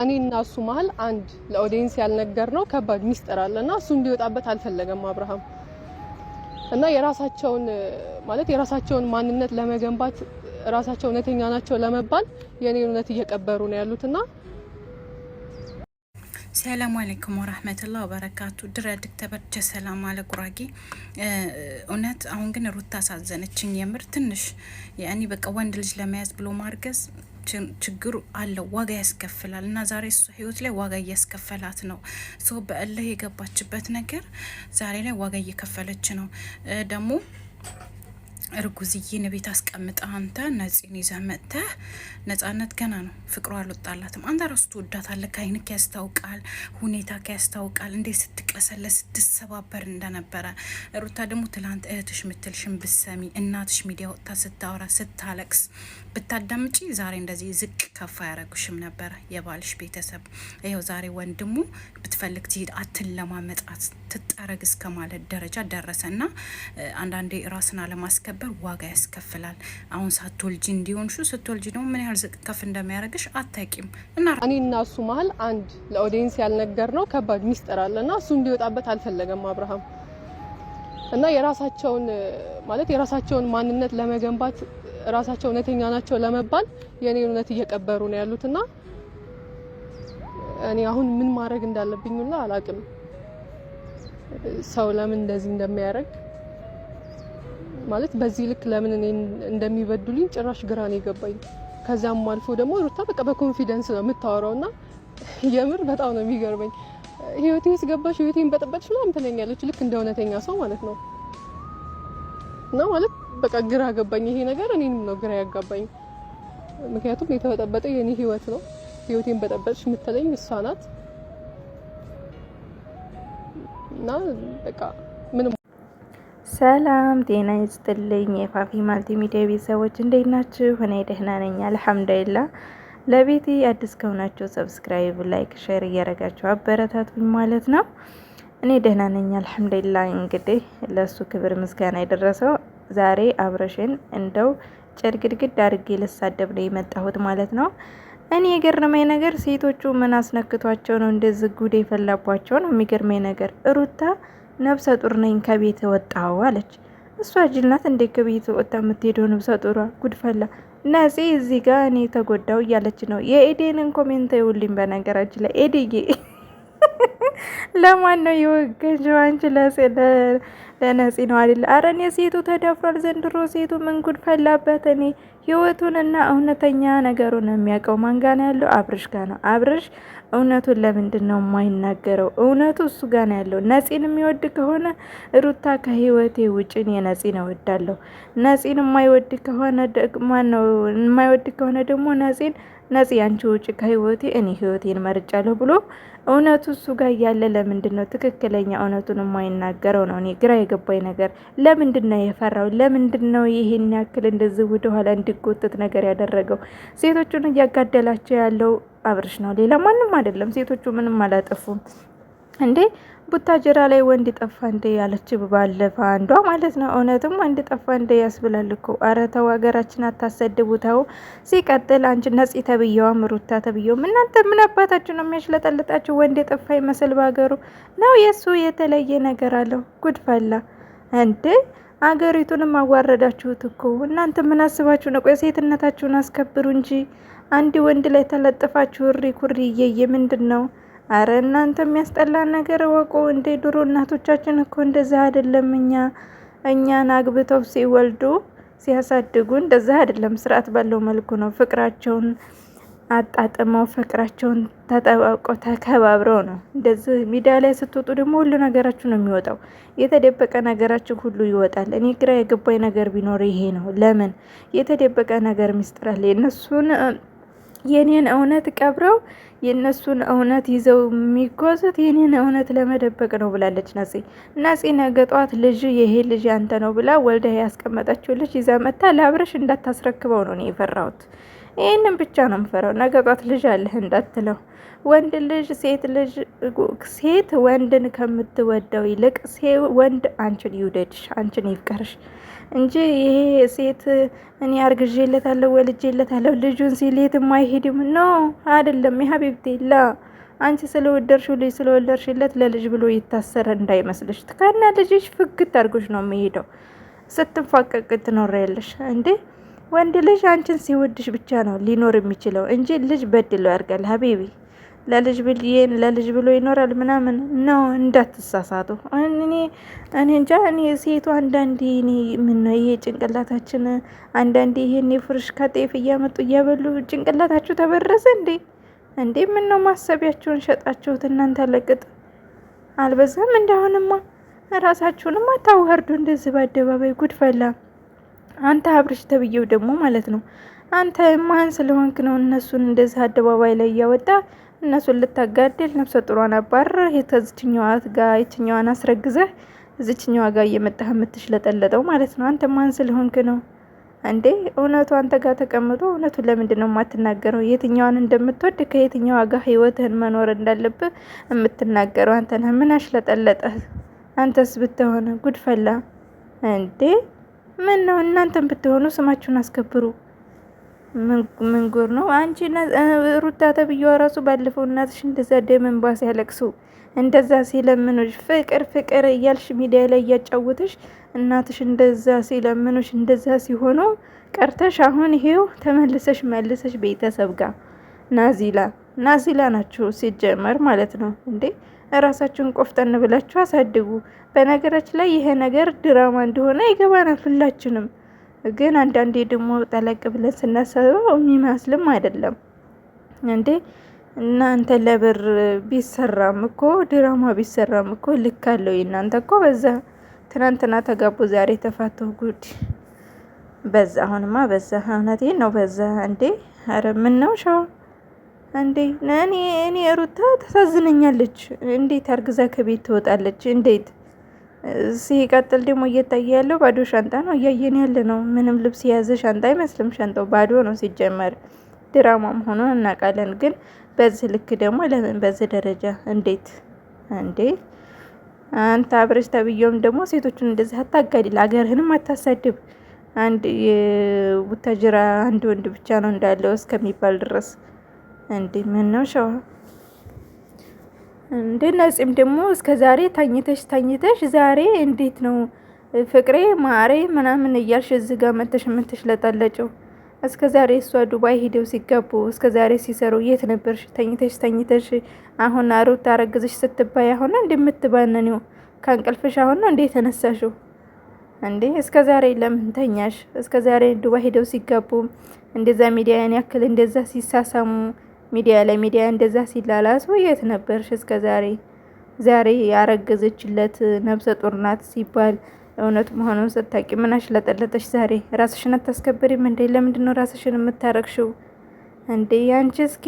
እኔ እና እሱ መሀል አንድ ለኦዲየንስ ያልነገርነው ከባድ ሚስጥር አለና እሱ እንዲወጣበት አልፈለገም አብርሃም። እና የራሳቸውን ማንነት ለመገንባት ራሳቸው እውነተኛ ናቸው ለመባል የኔ እውነት እየቀበሩ ነው ያሉትና ሰላም አለይኩም ወራህመቱላሂ ወበረካቱ። ድረድክ ተበጀ ሰላም አለ ጉራጌ። እውነት አሁን ግን ሩታ አሳዘነችኝ የምር ትንሽ ያኒ በቃ ወንድ ልጅ ለመያዝ ብሎ ማርገዝ ችግሩ አለው፣ ዋጋ ያስከፍላል። እና ዛሬ እሱ ህይወት ላይ ዋጋ እያስከፈላት ነው። ሰው በእልህ የገባችበት ነገር ዛሬ ላይ ዋጋ እየከፈለች ነው። ደግሞ እርጉዝዬን ቤት አስቀምጣ አንተ ነፂን ይዘህ መጥተህ ነፃነት ገና ነው፣ ፍቅሩ አልወጣላትም። አንተ ራሱ ትወዳታለህ፣ ከአይንክ ያስታውቃል፣ ሁኔታ ያስታውቃል፣ እንዴት ስትቀሰለስ ስትሰባበር እንደነበረ። ሩታ ደግሞ ትላንት እህትሽ ምትልሽን ብሰሚ እናትሽ ሚዲያ ወጥታ ስታወራ ስታለቅስ ብታዳምጪ ዛሬ እንደዚህ ዝቅ ከፍ ያረጉሽም ነበረ የባልሽ ቤተሰብ። ይኸው ዛሬ ወንድሙ ብትፈልግ ትሄድ አትለማመጣት ትጠረግ እስከ ማለት ደረጃ ደረሰና አንዳንዴ ራስን አለማስከበር ዋጋ ያስከፍላል። አሁን ሳትወልጂ እንዲሆንሹ ስትወልጂ ደግሞ ምን ያህል ዝቅ ከፍ እንደሚያደርግሽ አታቂም። እና እኔ እና እሱ መሀል አንድ ለኦዲየንስ ያልነገርነው ከባድ ሚስጥር አለና እሱ እንዲወጣበት አልፈለገም አብርሃም። እና የራሳቸውን ማንነት ለመገንባት ራሳቸው እውነተኛ ናቸው ለመባል የኔ እውነት እየቀበሩ ነው ያሉትና እኔ አሁን ምን ማድረግ እንዳለብኝ ሁላ አላቅም። ሰው ለምን እንደዚህ እንደሚያደርግ በዚህ ልክ ለምን እኔ እንደሚበዱልኝ ጭራሽ ግራ ነው የገባኝ። ከዛም አልፎ ደግሞ ሩታ በቃ በኮንፊደንስ ነው የምታወራውና የምር በጣም ነው የሚገርመኝ። ህይወቴ ውስጥ ገባሽ፣ ህይወቴን በጠበጥሽ ምናምን ትለኛለች ልክ እንደ እውነተኛ ሰው ማለት ነው። እና በቃ ግራ ገባኝ ይሄ ነገር፣ እኔንም ነው ግራ ያጋባኝ። ምክንያቱም የተበጠበጠ የኔ ህይወት ነው። ህይወቴን በጠበጥሽ የምትለኝ እሷ ናት። እና በቃ ምንም ሰላም ጤና ይስጥልኝ የፋፊ ማልቲ ሚዲያ ቤተሰቦች እንዴት ናችሁ? እኔ ደህና ነኝ አልሐምዱሊላህ። ለቤቴ አዲስ ከሆናችሁ ሰብስክራይብ፣ ላይክ፣ ሼር እያደረጋችሁ አበረታቱኝ ማለት ነው። እኔ ደህና ነኝ አልሐምዱሊላህ። እንግዲህ ለሱ ክብር ምስጋና የደረሰው ዛሬ አብረሽን እንደው ጭርግድግድ አድርጌ ልሳደብ ነው የመጣሁት ማለት ነው። እኔ የገረመኝ ነገር ሴቶቹ ምን አስነክቷቸው ነው እንደዚህ ጉድ የፈላባቸው ነው። የሚገርመኝ ነገር ሩታ ነብሰ ጡር ነኝ ከቤት ወጣው አለች። እሷ ጅል ናት እንዴ ከቤት ወጣ የምትሄደው? ነብሰ ጡሯ ጉድፈላ ነፂ እዚህ ጋር እኔ ተጎዳው እያለች ነው። የኤዴንን ኮሜንት ይውልኝ። በነገራችን ላይ ኤዴዬ ለማን ነው የወገንሽው አንቺ? ለነፂ ነው አይደል? አረ እኔ ሴቱ ተደፍሯል ዘንድሮ። ሴቱ ምን ጉድ ፈላበት። እኔ ህይወቱንና እውነተኛ ነገሩን የሚያውቀው ማን ጋር ነው ያለው? አብርሽ ጋር ነው። አብርሽ እውነቱን ለምንድን ነው የማይናገረው? እውነቱ እሱ ጋር ነው ያለው። ነፂን የሚወድ ከሆነ ሩታ ከህይወቴ ውጭን የነፂን እወዳለሁ። ነፂን የማይወድ ከሆነ ደግሞ ነፂ አንቺ ውጭ ከህይወቴ እኔ ህይወቴን መርጫለሁ ብሎ እውነቱ እሱ ጋር እያለ ለምንድን ነው ትክክለኛ እውነቱን የማይናገረው? ነው እኔ ግራ የገባኝ ነገር። ለምንድን ነው የፈራው? ለምንድን ነው ይሄን ያክል እንደዚህ ወደ ኋላ እንዲጎተት ነገር ያደረገው? ሴቶቹን እያጋደላቸው ያለው አብርሽ ነው፣ ሌላ ማንም አይደለም። ሴቶቹ ምንም አላጠፉም እንዴ። ቡታጀራ ላይ ወንድ ጠፋ እንደ ያለች ባለፈ አንዷ ማለት ነው። እውነትም ወንድ ጠፋ እንደ ያስብላል እኮ። አረ ተው ሀገራችን አታሰድቡ ተው። ሲቀጥል አንቺ ነፂ ተብዬዋም ሩታ ተብዬውም እናንተ ምን አባታችሁ ነው የሚያሽለጠልጣችሁ? ወንድ የጠፋ ይመስል በሀገሩ ነው። የሱ የተለየ ነገር አለው። ጉድፈላ እንዴ አገሪቱንም አዋረዳችሁት እኮ እናንተ። ምን አስባችሁ ነው? ቆይ ሴትነታችሁን አስከብሩ እንጂ አንድ ወንድ ላይ ተለጥፋችሁ እሪ ኩሪ እየየ ምንድን ነው? አረ እናንተ የሚያስጠላ ነገር ወቆ እንደ ድሮ እናቶቻችን እኮ እንደዛ አይደለም። እኛን አግብተው ሲወልዱ ሲያሳድጉ እንደዛ አይደለም። ስርዓት ባለው መልኩ ነው ፍቅራቸውን አጣጥመው ፍቅራቸውን ተጠባብቀው ተከባብረው ነው። እንደዚህ ሚዲያ ላይ ስትወጡ ደግሞ ሁሉ ነገራችሁ ነው የሚወጣው። የተደበቀ ነገራችሁ ሁሉ ይወጣል። እኔ ግራ የገባኝ ነገር ቢኖር ይሄ ነው። ለምን የተደበቀ ነገር ሚስጥር አለ? የኔን እውነት ቀብረው የነሱን እውነት ይዘው የሚጓዙት የኔን እውነት ለመደበቅ ነው ብላለች ነፂ። ነገ ጧት ልጅ ይሄ ልጅ አንተ ነው ብላ ወልዳ ያስቀመጠችው ልጅ ይዛ መጣ ለአብረሽ እንዳታስረክበው ነው እኔ የፈራሁት። ይህንን ብቻ ነው የምፈራው። ነገ ጧት ልጅ አለህ እንዳትለው ወንድ ልጅ ሴት ወንድን ከምትወደው ይልቅ ወንድ አንቺን ይውደድሽ፣ አንቺን ይፍቀርሽ እንጂ ይሄ ሴት እኔ አርግዤለታለሁ ወልጄለታለሁ ልጁን ሲል የትም አይሄድም ነው አይደለም። የሀቢብቴ ላ አንቺ ስለወደድሽው ልጅ ስለወለድሽለት ለልጅ ብሎ ይታሰረ እንዳይመስልሽ። ከና ልጅሽ ፍግት አድርጎሽ ነው የሚሄደው። ስትንፋቀቅ ትኖሪያለሽ እንዴ? ወንድ ልጅ አንቺን ሲወድሽ ብቻ ነው ሊኖር የሚችለው እንጂ ልጅ በድሎ ያርጋል ሀቢቢ። ለልጅ ብሎ ይኖራል ምናምን ነው። እንዳትሳሳቱ። እኔ እንጃ። እኔ ሴቱ አንዳንዴ ምን ነው ይሄ ጭንቅላታችን አንዳንዴ ይሄን ፍርሽ ከጤፍ እያመጡ እያበሉ ጭንቅላታችሁ ተበረሰ እንዴ? ምን ነው ማሰቢያችሁን ሸጣችሁት እናንተ? ለቅጥ አልበዛም? እንደሆንማ ራሳችሁንም አታዋርዱ እንደዚህ በአደባባይ ጉድፈላ። አንተ አብርሽ ተብዬው ደግሞ ማለት ነው። አንተ ማን ስለሆንክ ነው እነሱን እንደዚህ አደባባይ ላይ እያወጣ እነሱን ልታጋደል? ነፍሰ ጥሯን አባረህ የተዝችኛዋ ጋር የትኛዋን አስረግዘህ እዚችኛዋ ጋር እየመጣህ የምትሽለጠለጠው ማለት ነው። አንተ ማን ስለሆንክ ነው እንዴ? እውነቱ አንተ ጋር ተቀምጦ እውነቱን ለምንድን ነው የማትናገረው? የትኛዋን እንደምትወድ ከየትኛዋ ጋር ህይወትህን መኖር እንዳለብህ የምትናገረው አንተ ነህ። ምን አሽለጠለጠህ? አንተስ ብትሆን ጉድፈላ እንዴ! ምን ነው እናንተን ብትሆኑ ስማችሁን አስከብሩ። ምን ጉር ነው? አንቺ ሩታ ተብዬዋ ራሱ ባለፈው እናትሽ እንደዛ ደም እንባ ሲያለቅሱ እንደዛ ሲለምኑሽ ፍቅር እያልሽ ሚዲያ ላይ እያጫወተሽ እናትሽ እንደዛ ሲለምኑሽ እንደዛ ሲሆኑ ቀርተሽ አሁን ይሄው ተመልሰሽ ቤተሰብ ጋር ናዚላ ናችሁ ሲጀመር ማለት ነው እንዴ። እራሳችሁን ቆፍጠን ብላችሁ አሳድጉ። በነገራችን ላይ ይሄ ነገር ድራማ እንደሆነ ይገባናል ሁላችንም። ግን አንዳንዴ ደግሞ ጠለቅ ብለን ስናስበው የሚመስልም አይደለም እንዴ። እናንተ ለብር ቢሰራም እኮ ድራማ ቢሰራም እኮ ልክ አለው። እናንተ እኮ በዛ ትናንትና ተጋቡ ዛሬ ተፋቱ። ጉድ በዛ። አሁንማ በዛ። እውነቴን ነው በዛ እንዴ። አረ ምን ነው ሻው እንዴ? እኔ ሩታ ታሳዝነኛለች። እንዴት አርግዛ ከቤት ትወጣለች? እንዴት ሲቀጥል ደግሞ እየታየ ያለው ባዶ ሻንጣ ነው እያየን ያለ ነው። ምንም ልብስ የያዘ ሻንጣ አይመስልም። ሻንጣው ባዶ ነው ሲጀመር። ድራማም ሆኖ እናውቃለን። ግን በዚህ ልክ ደግሞ ለምን በዚህ ደረጃ እንዴት እንዴ? አንተ አብረሽ ተብዬውም ደግሞ ሴቶቹን እንደዚህ አታጋድል፣ አገርህንም አታሳድብ። አንድ የቡታጅራ አንድ ወንድ ብቻ ነው እንዳለው እስከሚባል ድረስ እንዴ ምን ነው ሸዋ እንዴ? ነፂም ደግሞ እስከ ዛሬ ታኝተሽ ዛሬ እንዴት ነው ፍቅሬ ማሬ ምናምን እያልሽ እዚህ ጋር መተሽ የምትሽለጠለጭው? እስከ ዛሬ እሷ ዱባይ ሄደው ሲጋቡ እስከ ዛሬ ሲሰሩ የት ነበርሽ? ተኝተሽ አሁን ሩታ አረግዝሽ ስትባይ አሁን እንደምትባነኒው ከእንቅልፍሽ አሁን ነው እንዴ ተነሳሽው እንዴ? እስከ ዛሬ ለምን ተኛሽ? እስከ ዛሬ ዱባይ ሄደው ሲጋቡ እንደዛ ሚዲያን ያክል እንደዛ ሲሳሳሙ ሚዲያ እንደዛ ሲላላሱ የት ነበርሽ እስከ ዛሬ? ዛሬ ያረገዘችለት ነብሰ ጡር ናት ሲባል እውነቱ መሆኑን ስታቂ ምን አሽለጠለጠሽ? ዛሬ ራስሽን አታስከብሪም እንዴ? ለምንድን ነው ራስሽን የምታረግሽው እንዴ? አንቺ እስኪ